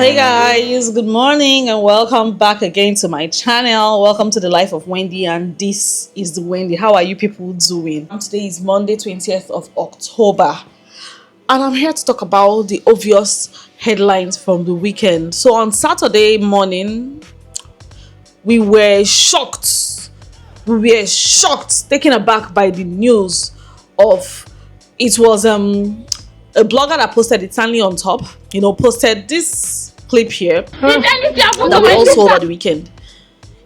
Hey guys, good morning and welcome back again to my channel. Welcome to the life of Wendy, and this is the Wendy. How are you people doing? Today is Monday 20th of October, and I'm here to talk about the obvious headlines from the weekend. So on Saturday morning, we were shocked. Taken aback by the news of it was a blogger that posted it, Stanley on top, posted this clip here that we all saw over the weekend.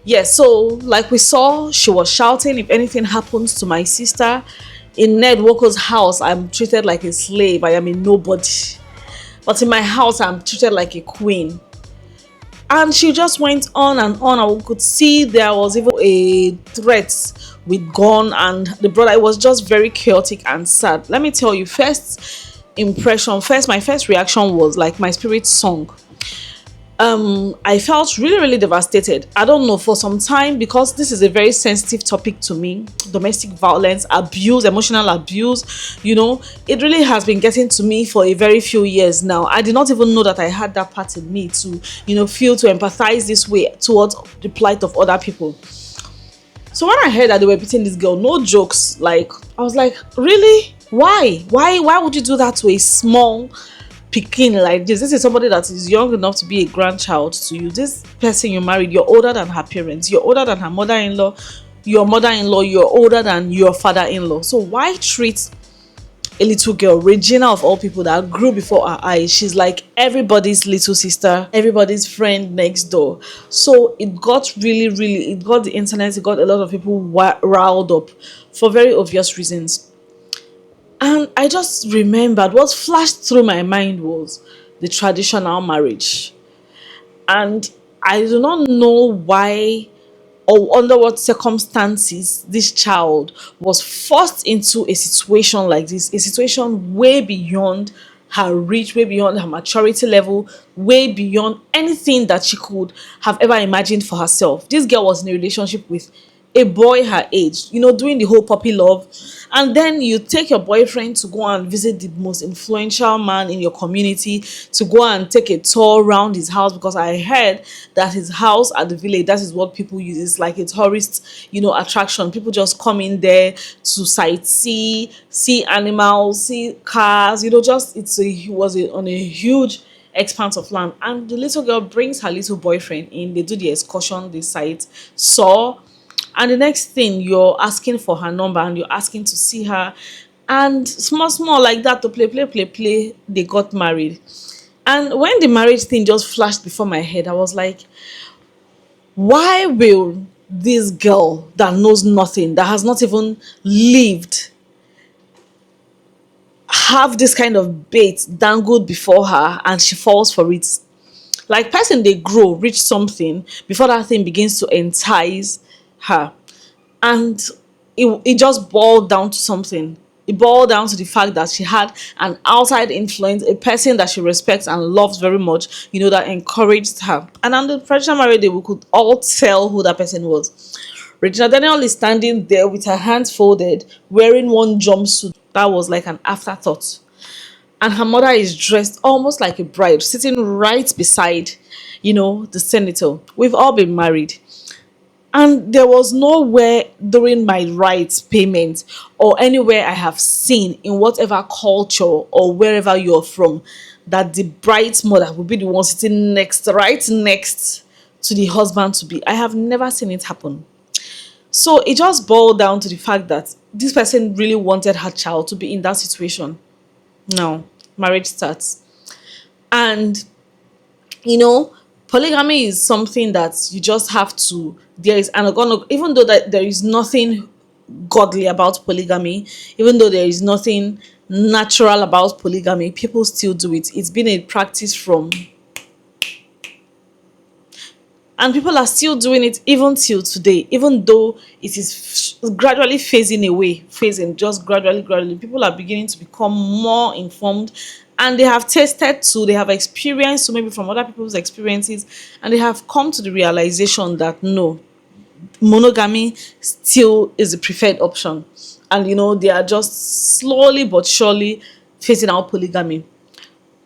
Yes, so like we saw, she was shouting, if anything happens to my sister in Ned Walker's house, I'm treated like a slave, I am a nobody. But in my house, I'm treated like a queen. And she just went on and on. I could see there was even a threat with gun, and the brother, it was just very chaotic and sad. Let me tell you, my first reaction was like my spirit sunk. I felt really devastated. I don't know, for some time, because this is a very sensitive topic to me. Domestic violence, abuse, emotional abuse, it really has been getting to me for a very few years now. I did not even know that I had that part in me to feel, to empathize this way towards the plight of other people. So when I heard that they were beating this girl, no jokes, like I was like, really? Why would you do that to a small pikin like this? This is somebody that is young enough to be a grandchild to you. This person you married, you're older than her parents, you're older than her mother-in-law, your mother-in-law, you're older than your father-in-law. So why treat a little girl, Regina of all people, that grew before our eyes? She's like everybody's little sister, everybody's friend next door. So it got it got the internet, it got a lot of people riled up for very obvious reasons. And I just remembered, what flashed through my mind was the traditional marriage. And I do not know why or under what circumstances this child was forced into a situation like this, a situation way beyond her reach, way beyond her maturity level, way beyond anything that she could have ever imagined for herself. This girl was in a relationship with a boy her age, doing the whole puppy love, and then you take your boyfriend to go and visit the most influential man in your community, to go and take a tour around his house, because I heard that his house at the village, that is what people use, it's like a tourist attraction. People just come in there to sightsee, see animals, see cars, just on a huge expanse of land. And the little girl brings her little boyfriend in, they do the excursion, the site saw, and the next thing, you're asking for her number and you're asking to see her, and small like that, to play, they got married. And when the marriage thing just flashed before my head, I was like, why will this girl that knows nothing, that has not even lived, have this kind of bait dangled before her and she falls for it? Like, person, they grow, reach something before that thing begins to entice her. And it just boiled down to something. It boiled down to the fact that she had an outside influence, a person that she respects and loves very much, that encouraged her. And on the traditional marriage day, we could all tell who that person was. Regina Daniel is standing there with her hands folded, wearing one jumpsuit that was like an afterthought. And her mother is dressed almost like a bride, sitting right beside, the senator. We've all been married. And there was nowhere during my rights payment or anywhere I have seen in whatever culture or wherever you're from, that the bride's mother will be the one sitting right next to the husband to be. I have never seen it happen. So it just boiled down to the fact that this person really wanted her child to be in that situation. Now, marriage starts. And polygamy is something that you just have to, even though that there is nothing godly about polygamy, even though there is nothing natural about polygamy, people still do it. It's been a practice and people are still doing it even till today, even though it is gradually just gradually. People are beginning to become more informed, and they have tasted too, they have experienced, so maybe from other people's experiences, and they have come to the realization that no, monogamy still is the preferred option. And they are just slowly but surely phasing out polygamy.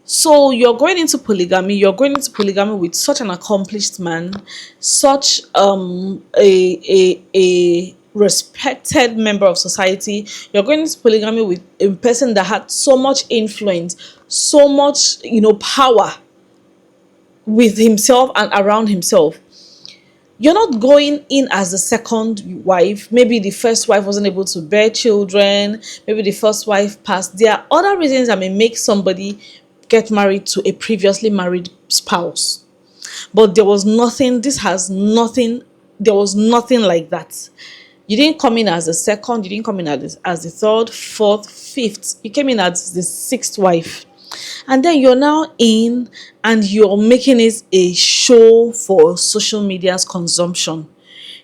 So you're going into polygamy with such an accomplished man, such a respected member of society. You're going into polygamy with a person that had so much influence, so much, power with himself and around himself. You're not going in as the second wife. Maybe the first wife wasn't able to bear children. Maybe the first wife passed. There are other reasons that may make somebody get married to a previously married spouse. But there was nothing, this has nothing, there was nothing like that. You didn't come in as the second, you didn't come in as the third, fourth, fifth. You came in as the sixth wife. And then you're now in and you're making it a show for social media's consumption.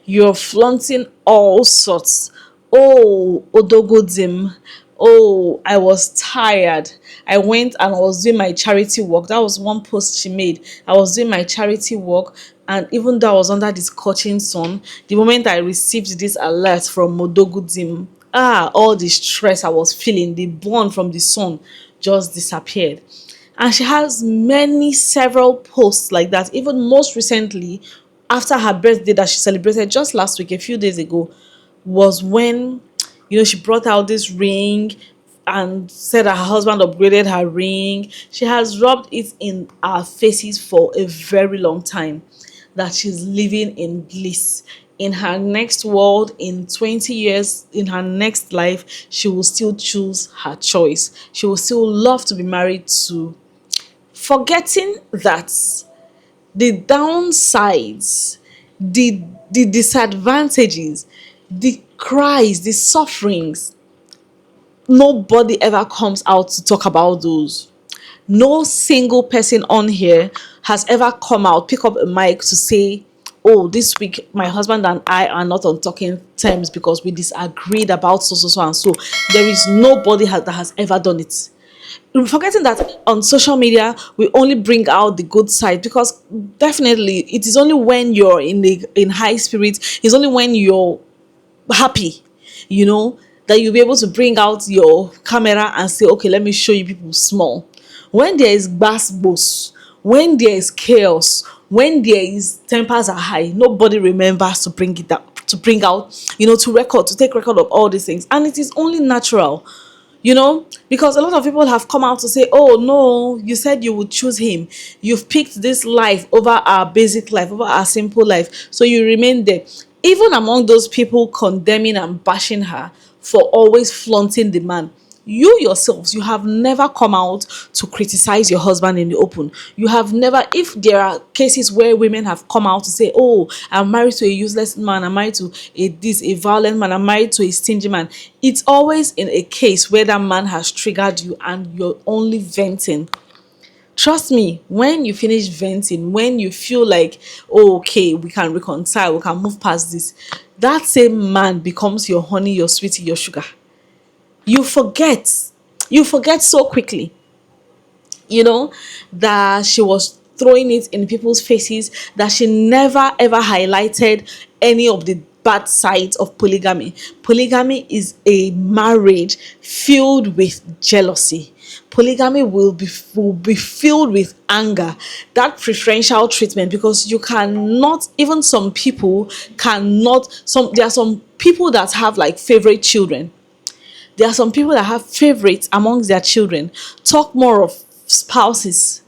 You're flaunting all sorts. Oh, Odogodim. Oh, I was tired. I went and I was doing my charity work. That was one post she made. I was doing my charity work, and even though I was under this scorching sun, the moment I received this alert from Odogodim, all the stress I was feeling, the burn from the sun just disappeared. And she has several posts like that. Even most recently, after her birthday that she celebrated just last week, a few days ago, was when, she brought out this ring and said that her husband upgraded her ring. She has rubbed it in our faces for a very long time that she's living in bliss. In her next world, in 20 years, in her next life, she will still choose her choice. She will still love to be married to, forgetting that the downsides, the disadvantages, the cries, the sufferings, nobody ever comes out to talk about those. No single person on here has ever come out, pick up a mic to say, oh, this week my husband and I are not on talking terms because we disagreed about so, so, so, and so. There is nobody that has ever done it. Forgetting that on social media we only bring out the good side, because definitely it is only when you're in high spirits, it's only when you're happy, that you'll be able to bring out your camera and say, okay, let me show you people small. When there is bass boss, when there is chaos, when there is tempers are high, nobody remembers to bring it up, to bring out, to take record of all these things. And it is only natural, because a lot of people have come out to say, oh no, you said you would choose him, you've picked this life over our basic life, over our simple life, so you remain there. Even among those people condemning and bashing her for always flaunting the man, you yourselves, you have never come out to criticize your husband in the open. You have never, if there are cases where women have come out to say, oh, I'm married to a useless man, I'm married to a violent man, I'm married to a stingy man, it's always in a case where that man has triggered you and you're only venting. Trust me, when you finish venting, when you feel like, oh, okay, we can reconcile, we can move past this, that same man becomes your honey, your sweetie, your sugar. You forget. You forget so quickly, that she was throwing it in people's faces, that she never ever highlighted any of the bad sides of polygamy. Polygamy is a marriage filled with jealousy. Polygamy will be filled with anger, that preferential treatment, because you cannot, even some people cannot, there are some people that have like favorite children. There are some people that have favorites amongst their children. Talk more of spouses.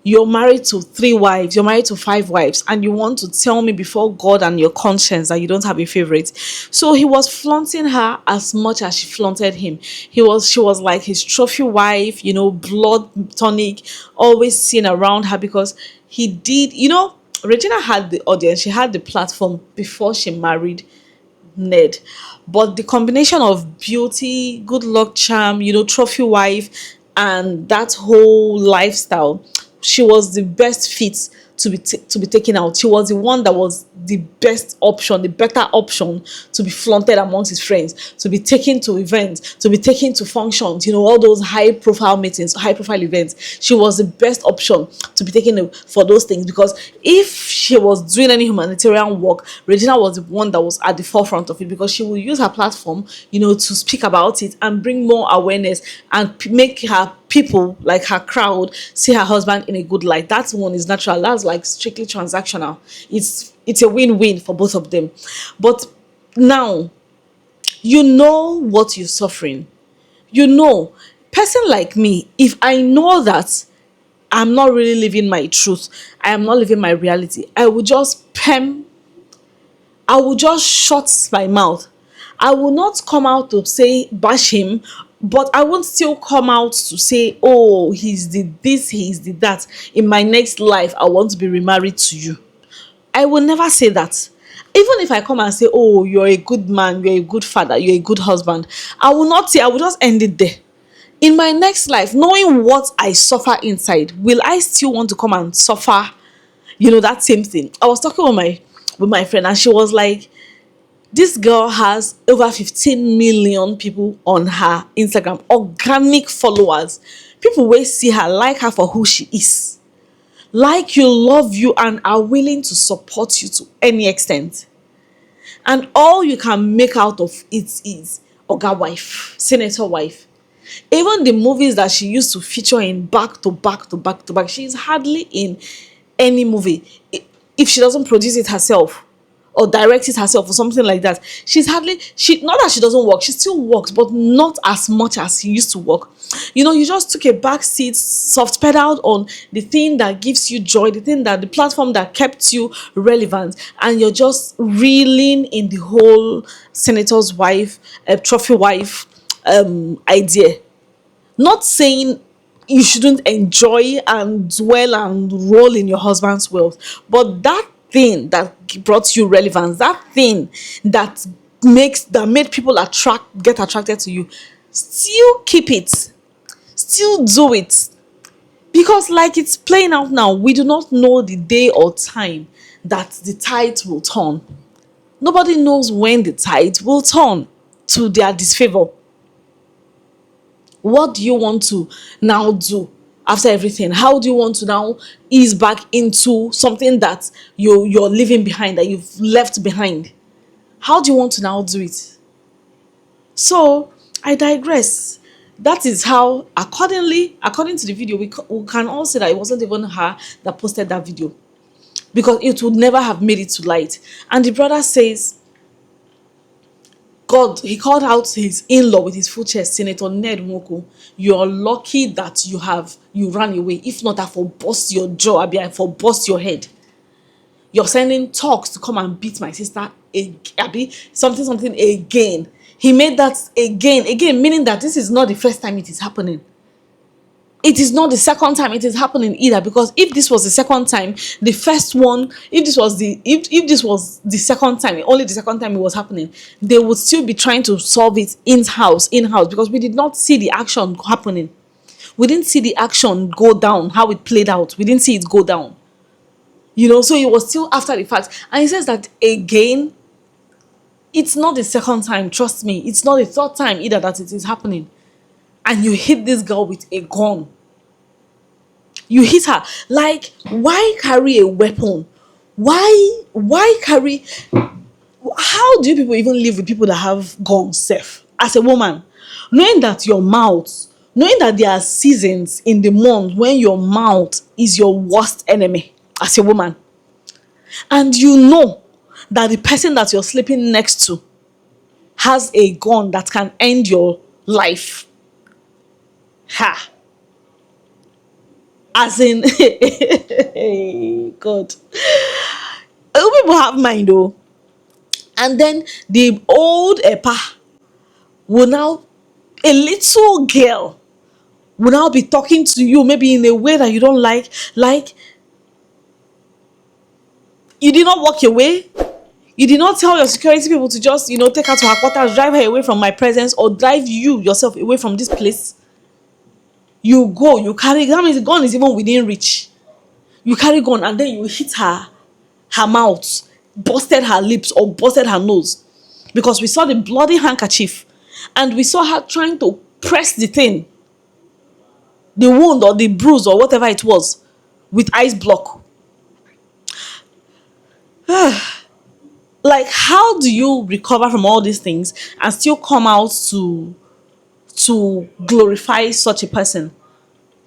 You're married to 3 wives, you're married to 5 wives, and you want to tell me before God and your conscience that you don't have a favorite. So he was flaunting her as much as she flaunted him. She was like his trophy wife, blood tonic, always seen around her, because he did, Regina had the audience, she had the platform before she married Ned. But the combination of beauty, good luck charm, trophy wife, and that whole lifestyle, she was the best fit to be taken out. She was the one that was the best option, the better option to be flaunted amongst his friends, to be taken to events, to be taken to functions, all those high profile meetings, high profile events. She was the best option to be taken for those things, because if she was doing any humanitarian work, Regina was the one that was at the forefront of it, because she will use her platform, to speak about it and bring more awareness and make her people, like her crowd, see her husband in a good light. That one is natural. That's like strictly transactional. It's a win-win for both of them. But now, what you're suffering. Person like me, if I know that I'm not really living my truth, I am not living my reality, I will just shut my mouth. I will not come out to say bash him, but I won't still come out to say, oh, he's the this, he's the that. In my next life, I want to be remarried to you. I will never say that. Even if I come and say, oh, you're a good man, you're a good father, you're a good husband, I will not say, I will just end it there. In my next life, knowing what I suffer inside, will I still want to come and suffer, that same thing? I was talking with my friend, and she was like, this girl has over 15 million people on her Instagram, organic followers. People will see her, like her for who she is. Like you, love you, and are willing to support you to any extent. And all you can make out of it is Oga wife, senator wife. Even the movies that she used to feature in back to back to back to back, she's hardly in any movie. If she doesn't produce it herself or direct it herself or something like that, not that she doesn't work, she still works, but not as much as she used to work. You just took a back seat, soft pedaled on the thing that gives you joy, the platform that kept you relevant, and you're just reeling in the whole senator's wife, trophy wife idea. Not saying you shouldn't enjoy and dwell and roll in your husband's wealth, but that thing that brought you relevance, that thing that made people get attracted to you, still keep it, still do it. Because like it's playing out now, we do not know the day or time that the tide will turn. Nobody knows when the tide will turn to their disfavor. What do you want to now do after everything? How do you want to now ease back into something that you're leaving behind, that you've left behind? How do you want to now do it? So I digress. That is how, according to the video, we can all say that it wasn't even her that posted that video, because it would never have made it to light. And the brother says, God, he called out his in-law with his full chest, Senator Ned Nwoko. You're lucky that you ran away. If not, I for bust your jaw, I for bust your head. You're sending talks to come and beat my sister, something again. He made that again, meaning that this is not the first time it is happening. It is not the second time it is happening either, because if this was the second time, the first one, if this was the second time, only the second time it was happening, they would still be trying to solve it in-house, because we did not see the action happening. We didn't see the action go down, how it played out. We didn't see it go down. So it was still after the fact. And he says that again, it's not the second time, trust me. It's not the third time either that it is happening. And you hit this girl with a gun. You hit her. Like, why carry a weapon? Why carry... How do people even live with people that have guns safe? As a woman, knowing that there are seasons in the month when your mouth is your worst enemy as a woman. And you know that the person that you're sleeping next to has a gun that can end your life. Ha! As in, God. People have mind though. And then the old epa will now, a little girl will now be talking to you, maybe in a way that you don't like you did not walk your way. You did not tell your security people to just, take her to her quarters, drive her away from my presence, or drive you yourself away from this place. You go, you carry, that means the gun is even within reach. You carry gun and then you hit her mouth, busted her lips or busted her nose, because we saw the bloody handkerchief and we saw her trying to press the thing, the wound or the bruise or whatever it was, with ice block. Like, how do you recover from all these things and still come out to glorify such a person?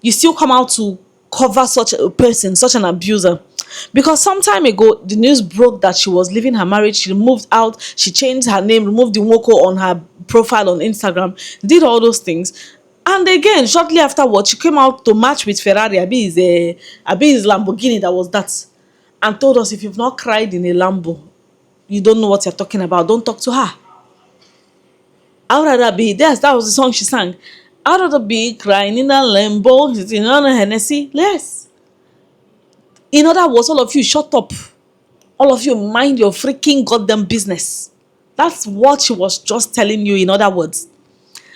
You still come out to cover such a person, such an abuser. Because some time ago, the news broke that she was leaving her marriage. She moved out, she changed her name, removed the Woko on her profile on Instagram, did all those things. And again, shortly afterwards, she came out to match with Ferrari. Abi is Lamborghini that was that. And told us, if you've not cried in a Lambo, you don't know what you're talking about. Don't talk to her. I'd rather be, that was the song she sang. I'd rather be crying in a Lambo, in a Hennessy. Yes. In other words, all of you, shut up. All of you, mind your freaking goddamn business. That's what she was just telling you, in other words.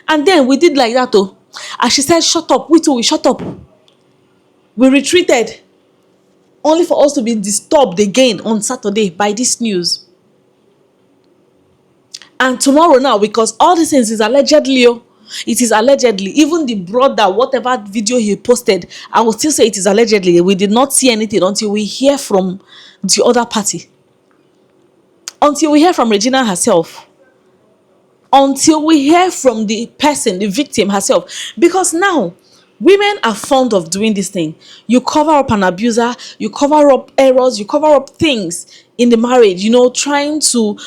And then we did like that, oh. And she said, shut up. We too, we shut up. We retreated. Only for us to be disturbed again on Saturday by this news. And tomorrow now, because all these things is allegedly, oh, it is allegedly. Even the brother, whatever video he posted, I will still say it is allegedly. We did not see anything until we hear from the other party. Until we hear from Regina herself. Until we hear from the person, the victim herself. Because now, women are fond of doing this thing. You cover up an abuser, you cover up errors, you cover up things in the marriage, trying to,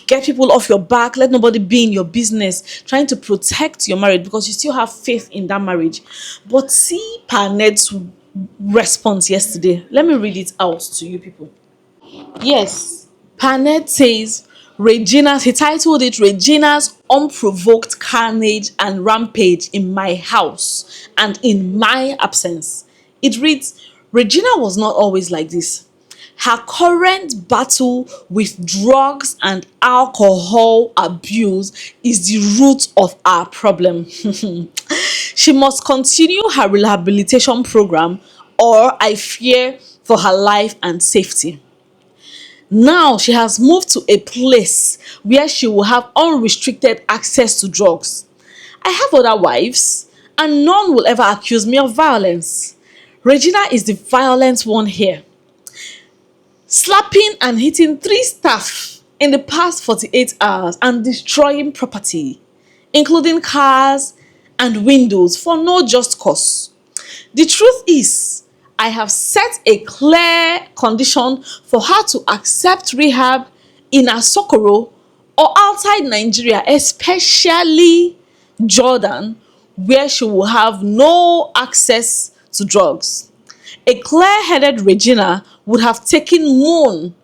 get people off your back, let nobody be in your business, trying to protect your marriage because you still have faith in that marriage. But see Panet's response yesterday. Let me read it out to you people. Yes, Panet says, he titled it Regina's Unprovoked Carnage and Rampage in My House and in My Absence. It reads, Regina was not always like this. Her current battle with drugs and alcohol abuse is the root of our problem. She must continue her rehabilitation program, or I fear for her life and safety. Now she has moved to a place where she will have unrestricted access to drugs. I have other wives, and none will ever accuse me of violence. Regina is the violent one here, slapping and hitting 3 staff in the past 48 hours and destroying property, including cars and windows, for no just cause. The truth is, I have set a clear condition for her to accept rehab in Asokoro or outside Nigeria, especially Jordan, where she will have no access to drugs. A clear-headed Regina would have taken Moon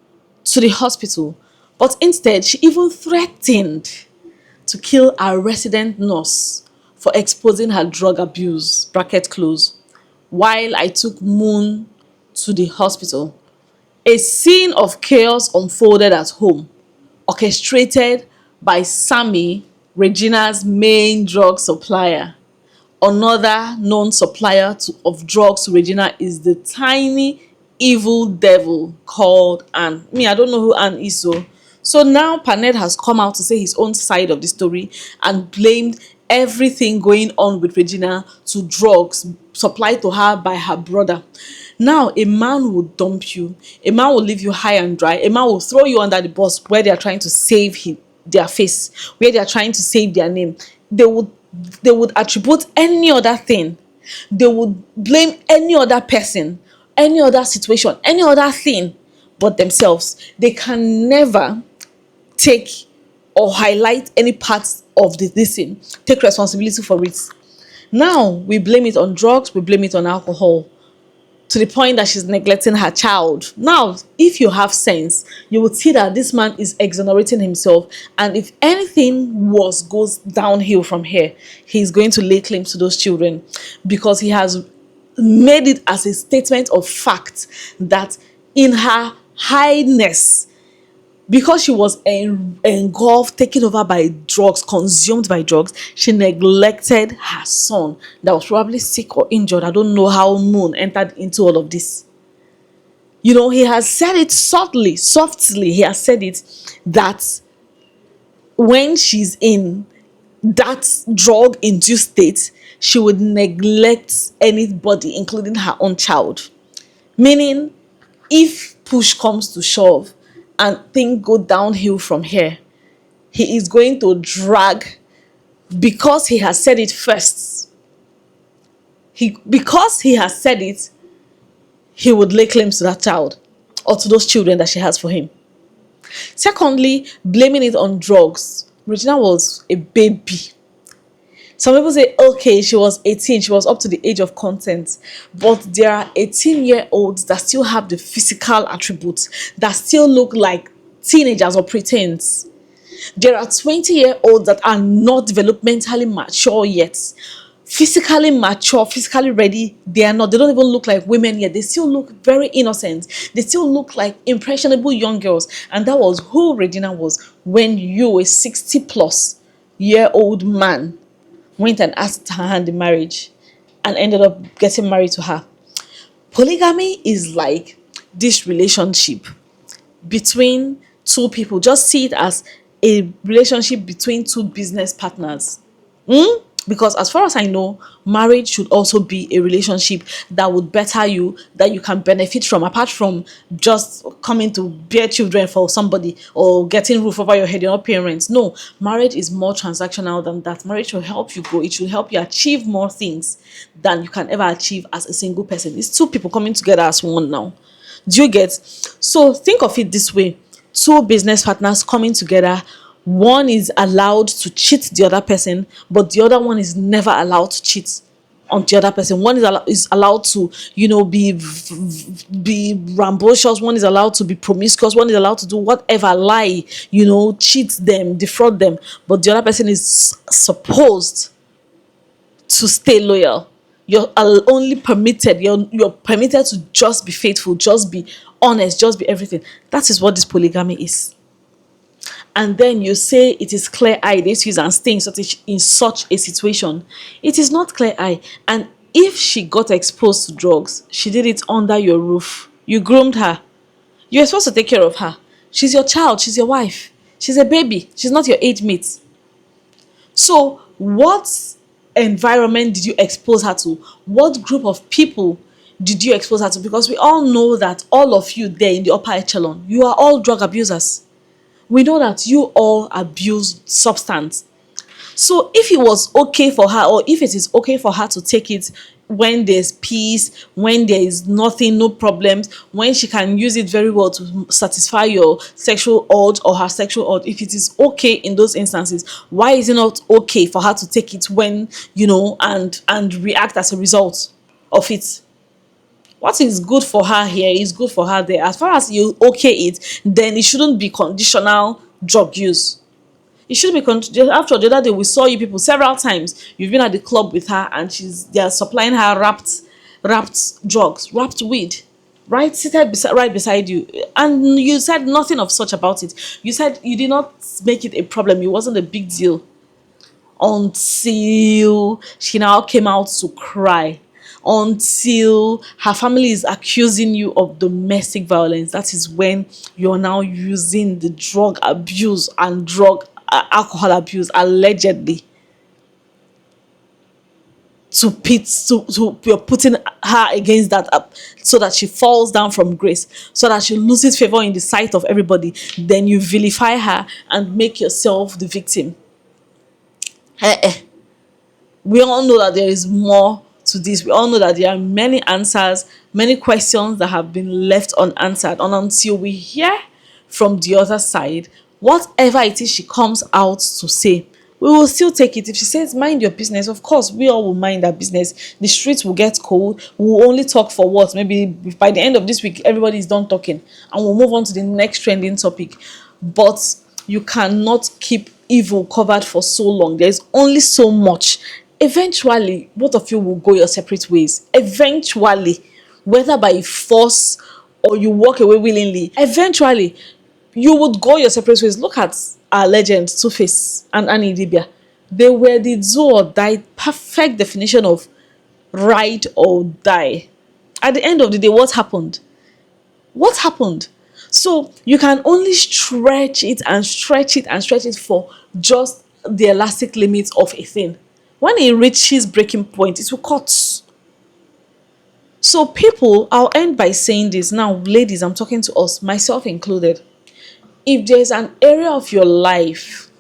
to the hospital, but instead she even threatened to kill our resident nurse for exposing her drug abuse, bracket close, while I took Moon to the hospital. A scene of chaos unfolded at home, orchestrated by Sammy, Regina's main drug supplier. Another known supplier of drugs to Regina is the tiny evil devil called Anne. I don't know who Anne is. So now Panet has come out to say his own side of the story and blamed everything going on with Regina to drugs supplied to her by her brother. Now a man will dump you, a man will leave you high and dry, a man will throw you under the bus where they are trying to save their face, where they are trying to save their name. They would attribute any other thing. They would blame any other person, any other situation, any other thing but themselves. They can never take or highlight any parts of this thing, take responsibility for it. Now we blame it on drugs, we blame it on alcohol, to the point that she's neglecting her child. Now, if you have sense, you would see that this man is exonerating himself, and if anything goes downhill from here, he's going to lay claim to those children, because he has made it as a statement of fact that in her highness, because she was engulfed, taken over by drugs, consumed by drugs, she neglected her son that was probably sick or injured. I don't know how Moon entered into all of this. He has said it subtly, softly. He has said it that when she's in that drug induced state, she would neglect anybody, including her own child. Meaning, if push comes to shove and things go downhill from here, he is going to drag, because he has said it first. Because he has said it, he would lay claims to that child or to those children that she has for him. Secondly, blaming it on drugs. Regina was a baby. Some people say, okay, she was 18, she was up to the age of consent. But there are 18-year-olds that still have the physical attributes, that still look like teenagers or preteens. There are 20-year-olds that are not developmentally mature yet. Physically mature, physically ready, they are not. They don't even look like women yet. They still look very innocent. They still look like impressionable young girls. And that was who Regina was when you, a 60-plus-year-old man, went and asked her hand in marriage and ended up getting married to her. Polygamy is like this relationship between two people. Just see it as a relationship between two business partners. Because as far as I know, marriage should also be a relationship that would better you, that you can benefit from, apart from just coming to bear children for somebody or getting roof over your head, your parents. No, marriage is more transactional than that. Marriage will help you grow. It will help you achieve more things than you can ever achieve as a single person. It's two people coming together as one now. Do you get? So think of it this way. Two business partners coming together. One is allowed to cheat the other person, but the other one is never allowed to cheat on the other person. One is allowed to, be rambunctious. One is allowed to be promiscuous. One is allowed to do whatever, lie, cheat them, defraud them. But the other person is supposed to stay loyal. You're only permitted. You're permitted to just be faithful, just be honest, just be everything. That is what this polygamy is. And then you say it is clear eye, they use and stay in such a situation. It is not clear eye. And if she got exposed to drugs, she did it under your roof. You groomed her. You're supposed to take care of her. She's your child. She's your wife. She's a baby. She's not your age mate. So what environment did you expose her to? What group of people did you expose her to? Because we all know that all of you there in the upper echelon, you are all drug abusers. We know that you all abuse substance. So if it was okay for her, or if it is okay for her to take it when there's peace, when there is nothing, no problems, when she can use it very well to satisfy your sexual urge or her sexual urge, if it is okay in those instances, why is it not okay for her to take it when, and react as a result of it? What is good for her here is good for her there. As far as you okay it, then it shouldn't be conditional drug use. It should be after the other day we saw you people several times. You've been at the club with her and they are supplying her wrapped drugs, wrapped weed, right, seated right beside you, and you said nothing of such about it. You said you did not make it a problem. It wasn't a big deal until she now came out to cry, until her family is accusing you of domestic violence. That is when you're now using the drug abuse and alcohol abuse allegedly you're putting her against that up so that she falls down from grace, so that she loses favor in the sight of everybody. Then you vilify her and make yourself the victim. We all know that there is more to this. We all know that there are many answers, many questions that have been left unanswered. And until we hear from the other side, whatever it is she comes out to say, we will still take it. If she says, mind your business, of course, we all will mind our business. The streets will get cold. We'll only talk for what? Maybe by the end of this week, everybody is done talking. And we'll move on to the next trending topic. But you cannot keep evil covered for so long. There's only so much. Eventually, both of you will go your separate ways. Eventually, whether by force or you walk away willingly, eventually, you would go your separate ways. Look at our legends, Two-Face and Annie Dibia. They were the do or die, perfect definition of ride or die. At the end of the day, what happened? What happened? So you can only stretch it and stretch it and stretch it for just the elastic limit of a thing. When it reaches breaking point, it will cut. So people, I'll end by saying this now, ladies, I'm talking to us, myself included. If there's an area of your life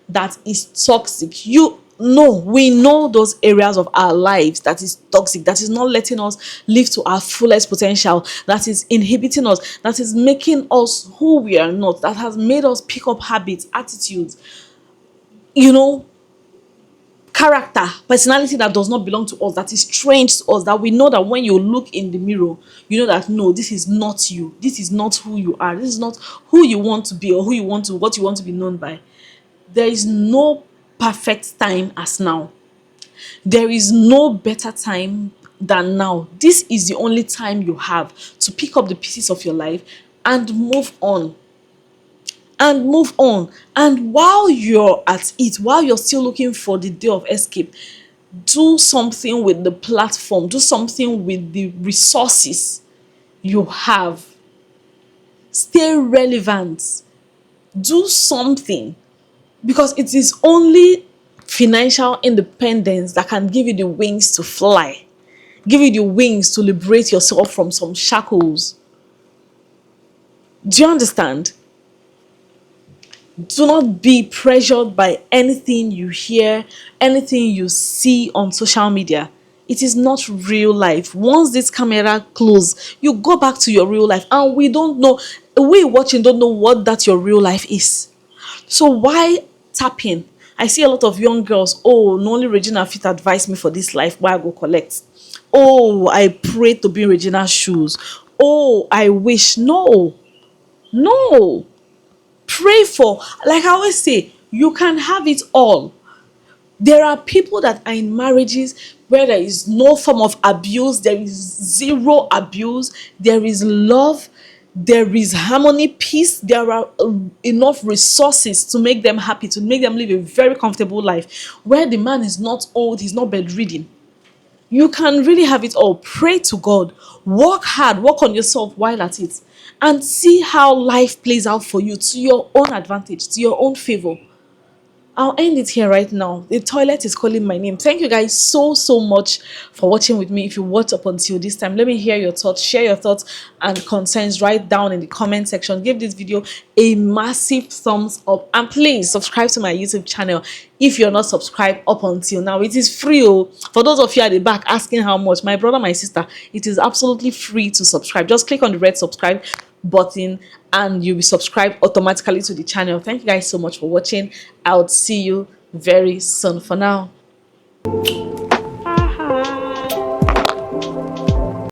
that is toxic, we know those areas of our lives that is toxic, that is not letting us live to our fullest potential, that is inhibiting us, that is making us who we are not, that has made us pick up habits, attitudes, you know, character, personality that does not belong to us, that is strange to us, that we know that when you look in the mirror, you know that no, this is not you, this is not who you are, this is not who you want to be, or what you want to be known by. There is no perfect time as now. There is no better time than now. This is the only time you have to pick up the pieces of your life and move on. And move on. And while you're at it, while you're still looking for the day of escape, do something with the platform, do something with the resources you have. Stay relevant. Do something, because it is only financial independence that can give you the wings to fly, give you the wings to liberate yourself from some shackles. Do you understand? Do not be pressured by anything you hear, anything you see on social media. It is not real life. Once this camera close, you go back to your real life, and we don't know, we watching don't know what that your real life is. So why tapping? I see a lot of young girls, oh, no, only Regina fit advise me for this life, why I go collect. Oh, I pray to be in Regina's shoes. Oh, I wish. No, no. Pray for, like I always say, you can have it all. There are people that are in marriages where there is no form of abuse, there is zero abuse, there is love, there is harmony, peace, there are enough resources to make them happy, to make them live a very comfortable life, where the man is not old, he's not bedridden. You can really have it all. Pray to God, work hard, work on yourself while at it, and see how life plays out for you to your own advantage, to your own favor. I'll end it here right now. The toilet is calling my name. Thank you guys so much for watching with me. If you watched up until this time, let me hear your thoughts. Share your thoughts and concerns right down in the comment section. Give this video a massive thumbs up, and please subscribe to my YouTube channel if you're not subscribed up until now. It is free. Oh, for those of you at the back asking how much, my brother, my sister, it is absolutely free to subscribe. Just click on the red subscribe button and you'll be subscribed automatically to the channel. Thank you guys so much for watching. I'll see you very soon. For now.